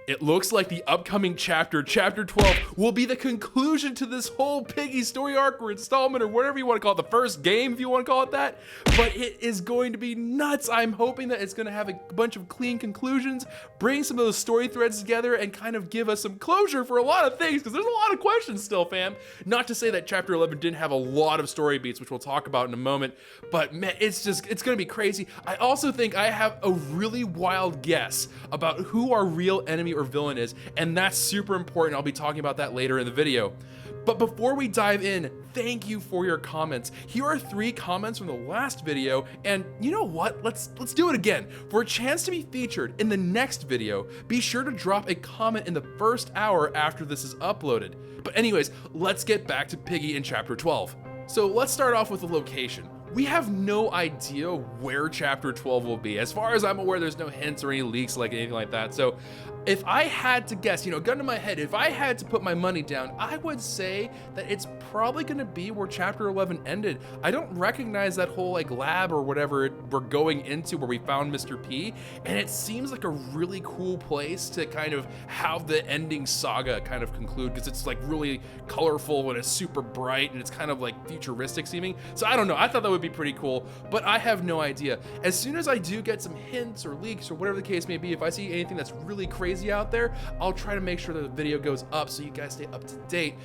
It looks like the upcoming chapter, chapter 12, will be the conclusion to this whole Piggy story arc or installment or whatever you want to call it, the first game if you want to call it that, but it is going to be nuts. I'm hoping that it's going to have a bunch of clean conclusions, bring some of those story threads together, and kind of give us some closure for a lot of things, because there's a lot of questions still, fam. Not to say that chapter 11 didn't have a lot of story beats, which we'll talk about in a moment, but man, it's going to be crazy. I also think I have a really wild guess about who our real enemy or villain is, and that's super important. I'll be talking about that later in the video. But before we dive in, thank you for your comments. Here are 3 comments from the last video, and you know what? Let's do it again. For a chance to be featured in the next video, be sure to drop a comment in the first hour after this is uploaded. But anyways, let's get back to Piggy in chapter 12. So let's start off with the location. We have no idea where chapter 12 will be. As far as I'm aware, there's no hints or any leaks like anything like that. So if I had to guess, gun to my head, if I had to put my money down, I would say that it's probably gonna be where chapter 11 ended. I don't recognize that whole lab or whatever we're going into where we found Mr. P, and it seems like a really cool place to kind of have the ending saga kind of conclude, because it's really colorful and it's super bright and it's kind of futuristic seeming. So I don't know, I thought that would be pretty cool, but I have no idea. As soon as I do get some hints or leaks or whatever the case may be, if I see anything that's really crazy out there, I'll try to make sure that the video goes up so you guys stay up to date.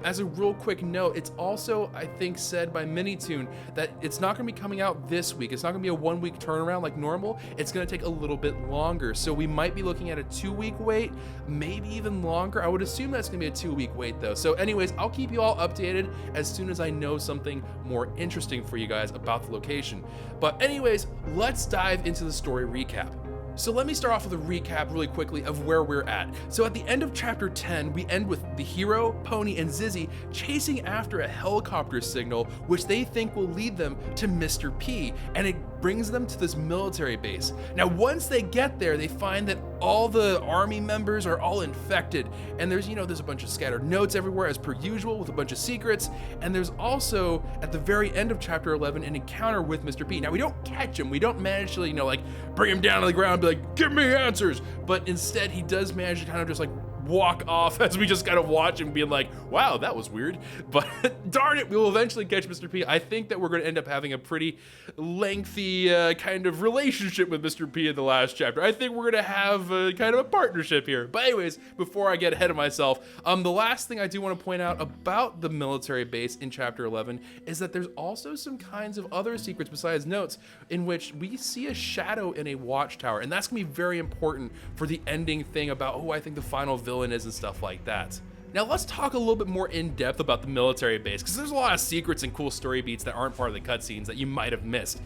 As a real quick note, it's also, I think, said by Minitoon that it's not going to be coming out this week. It's not going to be a 1-week turnaround like normal. It's going to take a little bit longer, so we might be looking at a 2-week wait, maybe even longer. I would assume that's going to be a 2-week wait though. So anyways, I'll keep you all updated as soon as I know something more interesting for you guys about the location. But anyways, let's dive into the story recap. So let me start off with a recap really quickly of where we're at. So at the end of chapter 10, we end with the hero, Pony, and Zizzy chasing after a helicopter signal, which they think will lead them to Mr. P, and it brings them to this military base. Now, once they get there, they find that all the army members are all infected, and there's a bunch of scattered notes everywhere as per usual with a bunch of secrets, and there's also, at the very end of chapter 11, an encounter with Mr. P. Now, we don't catch him, we don't manage to, bring him down to the ground and be like, give me answers, but instead he does manage to kind of just walk off as we just kind of watch him being like, wow, that was weird. But darn it, we will eventually catch Mr. P. I think that we're going to end up having a pretty lengthy kind of relationship with Mr. P in the last chapter. I think we're going to have kind of a partnership here. But anyways, before I get ahead of myself, the last thing I do want to point out about the military base in chapter 11 is that there's also some kinds of other secrets besides notes in which we see a shadow in a watchtower, and that's going to be very important for the ending thing about who I think the final villain is and stuff like that. Now let's talk a little bit more in depth about the military base, because there's a lot of secrets and cool story beats that aren't part of the cutscenes that you might have missed.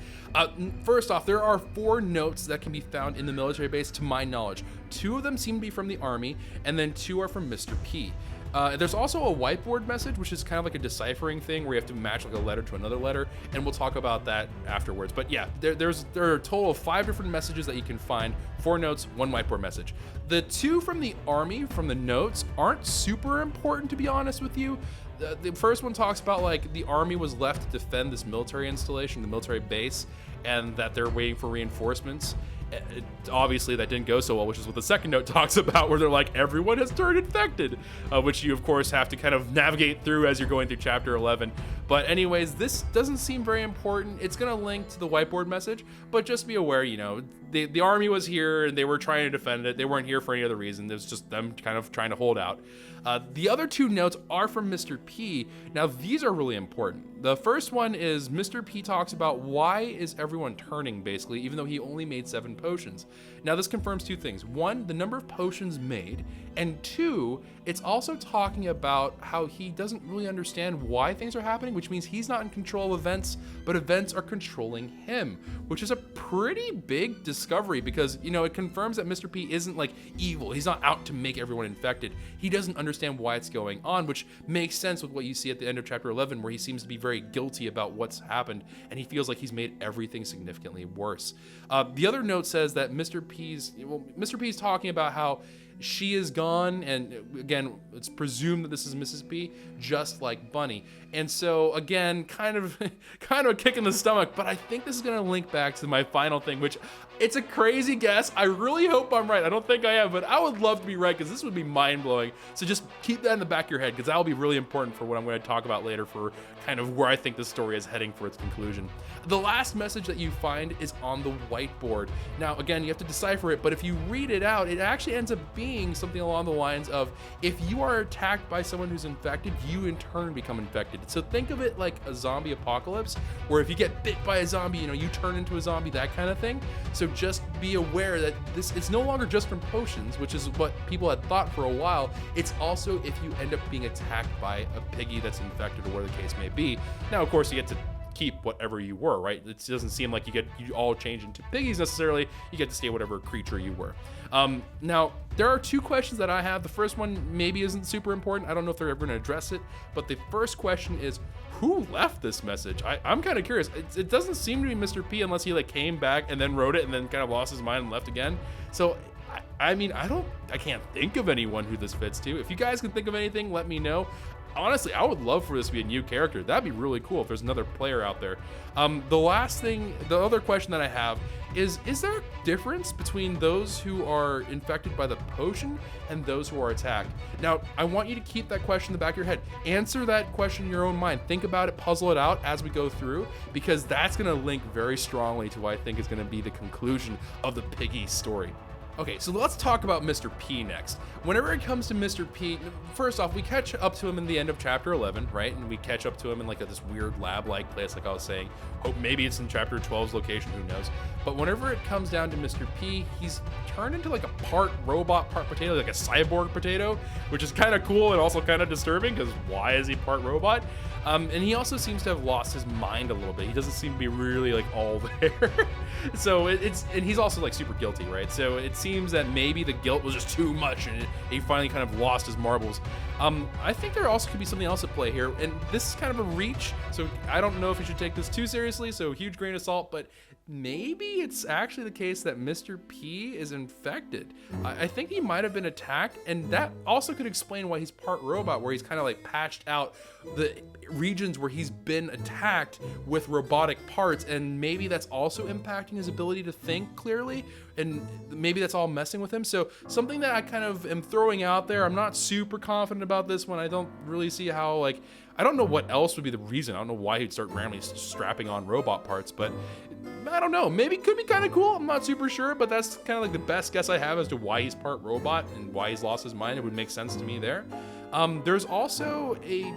First off, there are 4 notes that can be found in the military base to my knowledge. 2 of them seem to be from the army, and then 2 are from Mr. P. There's also a whiteboard message, which is kind of like a deciphering thing where you have to match a letter to another letter, and we'll talk about that afterwards. But yeah, there are a total of 5 different messages that you can find, 4 notes, 1 whiteboard message. The 2 from the army, from the notes, aren't super important, to be honest with you. The first one talks about the army was left to defend this military installation, the military base, and that they're waiting for reinforcements. Obviously that didn't go so well, which is what the second note talks about, where they're like, everyone has turned infected, which you of course have to kind of navigate through as you're going through chapter 11. But anyways, this doesn't seem very important. It's gonna link to the whiteboard message, but just be aware, the army was here and they were trying to defend it. They weren't here for any other reason. It was just them kind of trying to hold out. The other 2 notes are from Mr. P. Now these are really important. The first one is Mr. P talks about why is everyone turning, basically, even though he only made 7 potions. Now this confirms 2 things. 1, the number of potions made, and 2, it's also talking about how he doesn't really understand why things are happening, which means he's not in control of events, but events are controlling him, which is a pretty big discovery because, it confirms that Mr. P isn't evil. He's not out to make everyone infected. He doesn't understand why it's going on, which makes sense with what you see at the end of chapter 11, where he seems to be very guilty about what's happened, and he feels like he's made everything significantly worse. The other note says that Mr. P's talking about how she is gone, and again, it's presumed that this is Mrs. P, just like Bunny. And so again, kind of a kick in the stomach, but I think this is gonna link back to my final thing, which it's a crazy guess. I really hope I'm right. I don't think I am, but I would love to be right, because this would be mind-blowing. So just keep that in the back of your head, because that'll be really important for what I'm going to talk about later, for kind of where I think this story is heading for its conclusion. The last message that you find is on the whiteboard. Now, again, you have to decipher it, but if you read it out, it actually ends up being something along the lines of, if you are attacked by someone who's infected, you in turn become infected. So think of it like a zombie apocalypse, where if you get bit by a zombie, you turn into a zombie, that kind of thing. So just be aware that it's no longer just from potions, which is what people had thought for a while. It's also if you end up being attacked by a piggy that's infected, or whatever the case may be. Now, of course, you get to keep whatever you were, right? It doesn't seem like you all change into piggies necessarily. You get to stay whatever creature you were. Now, there are two questions that I have. The first one maybe isn't super important. I don't know if they're ever going to address it, but the first question is, who left this message? I'm kind of curious. It doesn't seem to be Mr. P, unless he came back and then wrote it and then kind of lost his mind and left again. So I mean, I can't think of anyone who this fits to. If you guys can think of anything, let me know. Honestly, I would love for this to be a new character. That'd be really cool if there's another player out there. The other question that I have is there a difference between those who are infected by the potion and those who are attacked? Now, I want you to keep that question in the back of your head. Answer that question in your own mind. Think about it, puzzle it out as we go through, because that's gonna link very strongly to what I think is gonna be the conclusion of the Piggy story. Okay, so let's talk about Mr. P next. Whenever it comes to Mr. P, first off, we catch up to him in the end of chapter 11, right? And we catch up to him in this weird lab-like place, like I was saying. Hope maybe it's in chapter 12's location, who knows? But whenever it comes down to Mr. P, he's turned into a part robot, part potato, like a cyborg potato, which is kind of cool and also kind of disturbing, because why is he part robot? And he also seems to have lost his mind a little bit. He doesn't seem to be really all there. So and he's also super guilty, right? So it seems that maybe the guilt was just too much, and he finally kind of lost his marbles. I think there also could be something else at play here, and this is kind of a reach, so I don't know if you should take this too seriously, so huge grain of salt, but maybe it's actually the case that Mr. P is infected. I think he might have been attacked, and that also could explain why he's part robot, where he's kind of patched out the regions where he's been attacked with robotic parts, and maybe that's also impacting his ability to think clearly, and maybe that's all messing with him. So something that I kind of am throwing out there. I'm not super confident about this one. I don't really see how, I don't know what else would be the reason. I don't know why he'd start randomly strapping on robot parts, but I don't know. Maybe it could be kind of cool. I'm not super sure, but that's kind of the best guess I have as to why he's part robot and why he's lost his mind. It would make sense to me there. There's also a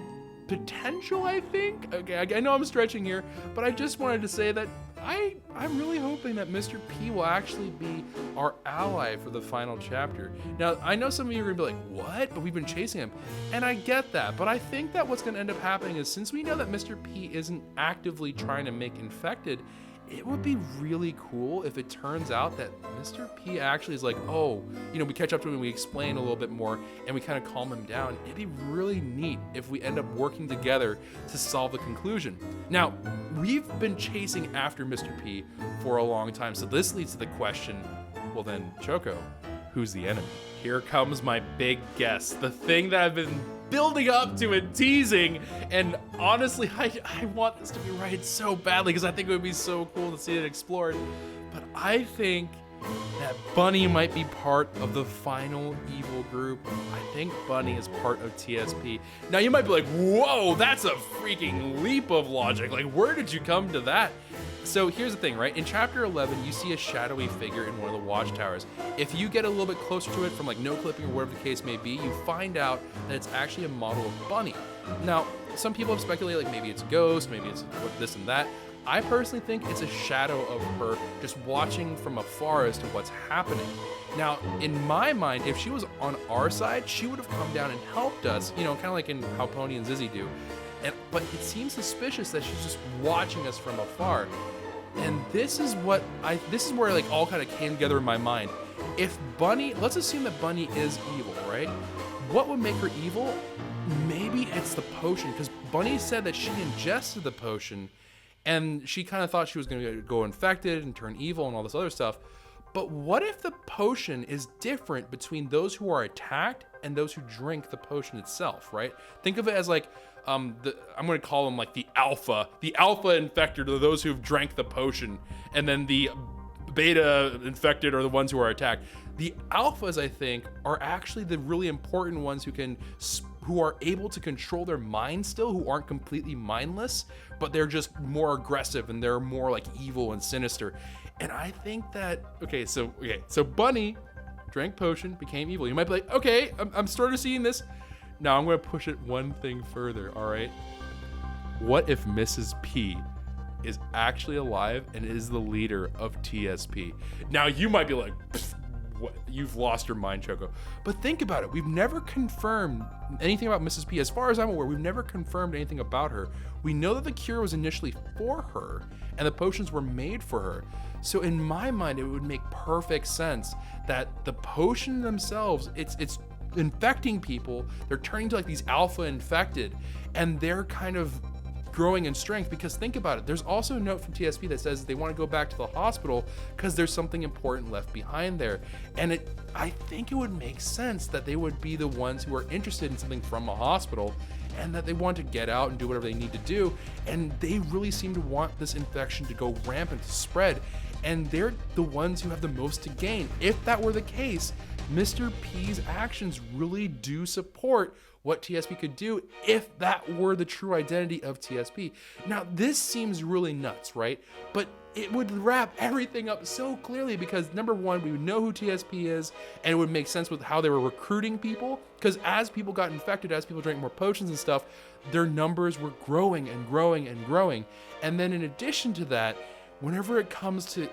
potential, I think. Okay, I know I'm stretching here, but I just wanted to say that I'm really hoping that Mr. P will actually be our ally for the final chapter. Now, I know some of you are gonna be like, what? But we've been chasing him. And I get that, but I think that what's gonna end up happening is, since we know that Mr. P isn't actively trying to make infected, it would be really cool if it turns out that Mr. P actually is we catch up to him and we explain a little bit more and we kind of calm him down. It'd be really neat if we end up working together to solve the conclusion. Now, we've been chasing after Mr. P for a long time, so this leads to the question, well then, Choco, who's the enemy? Here comes my big guess, the thing that I've been building up to and teasing, and honestly, I want this to be right so badly, because I think it would be so cool to see it explored, but I think that Bunny might be part of the final evil group. I think Bunny is part of TSP. Now, you might be like, whoa, that's a freaking leap of logic. Where did you come to that? So here's the thing, right? In chapter 11, you see a shadowy figure in one of the watchtowers. If you get a little bit closer to it from no clipping or whatever the case may be, you find out that it's actually a model of Bunny. Now, some people have speculated maybe it's a ghost, maybe it's this and that. I personally think it's a shadow of her just watching from afar as to what's happening. Now, in my mind, if she was on our side, she would have come down and helped us, kind of like in how Pony and Zizzy do. But it seems suspicious that she's just watching us from afar. And this is where all kind of came together in my mind. If Bunny, let's assume that Bunny is evil, right? What would make her evil? Maybe it's the potion, because Bunny said that she ingested the potion and she kind of thought she was going to go infected and turn evil and all this other stuff. But what if the potion is different between those who are attacked and those who drink the potion itself, right? Think of it as like, I'm gonna call them like the alpha infected are those who've drank the potion, and then the beta infected are the ones who are attacked. The alphas, I think, are actually the really important ones who are able to control their mind still, who aren't completely mindless, but they're just more aggressive and they're more like evil and sinister. And I think that, so Bunny drank potion, became evil. You might be like, okay, I'm starting to seeing this. Now I'm gonna push it one thing further, all right? What if Mrs. P is actually alive and is the leader of TSP? Now you might be like, what? You've lost your mind, Choco. But think about it. We've never confirmed anything about Mrs. P. As far as I'm aware, we've never confirmed anything about her. We know that the cure was initially for her and the potions were made for her. So in my mind, it would make perfect sense that the potion themselves, it's infecting people. They're turning to like these alpha infected, and they're kind of growing in strength. Because think about it, there's also a note from TSP that says they want to go back to the hospital because there's something important left behind there. And I think it would make sense that they would be the ones who are interested in something from a hospital, and that they want to get out and do whatever they need to do. And they really seem to want this infection to go rampant, to spread. And they're the ones who have the most to gain. If that were the case, Mr. P's actions really do support what TSP could do if that were the true identity of TSP. Now, this seems really nuts, right? But it would wrap everything up so clearly because number one, we would know who TSP is, and it would make sense with how they were recruiting people, because as people got infected, as people drank more potions and stuff, their numbers were growing and growing and growing. And then in addition to that, whenever it comes to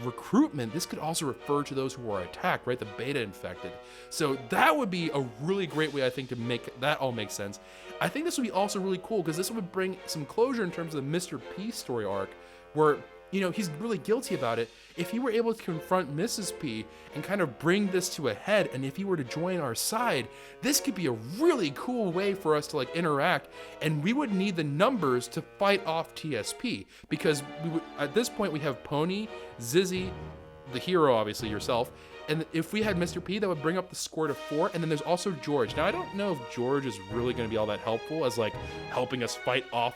recruitment, this could also refer to those who are attacked, right? The beta infected. So that would be a really great way, I think, to make that all make sense. I think this would be also really cool because this would bring some closure in terms of the Mr. P story arc, where, you know, he's really guilty about it. If he were able to confront Mrs. P and kind of bring this to a head, and if he were to join our side, this could be a really cool way for us to like interact, and we would need the numbers to fight off TSP, because we would, at this point we have Pony, Zizzy, the hero, obviously yourself, and if we had Mr. P, that would bring up the score to 4, and then there's also George. Now I don't know if George is really going to be all that helpful as like helping us fight off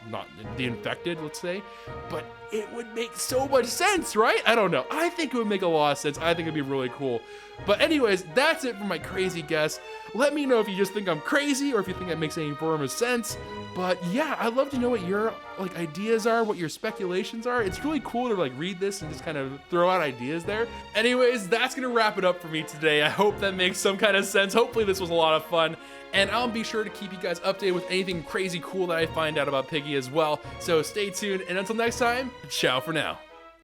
not the infected, let's say, but it would make so much sense, right? I don't know. I think it would make a lot of sense. I think it'd be really cool. But anyways, that's it for my crazy guess. Let me know if you just think I'm crazy or if you think that makes any form of sense. But yeah, I'd love to know what your like ideas are, what your speculations are. It's really cool to like read this and just kind of throw out ideas there. Anyways, that's gonna wrap it up for me today. I hope that makes some kind of sense. Hopefully this was a lot of fun. And I'll be sure to keep you guys updated with anything crazy cool that I find out about Piggy as well. So stay tuned, and until next time, ciao for now.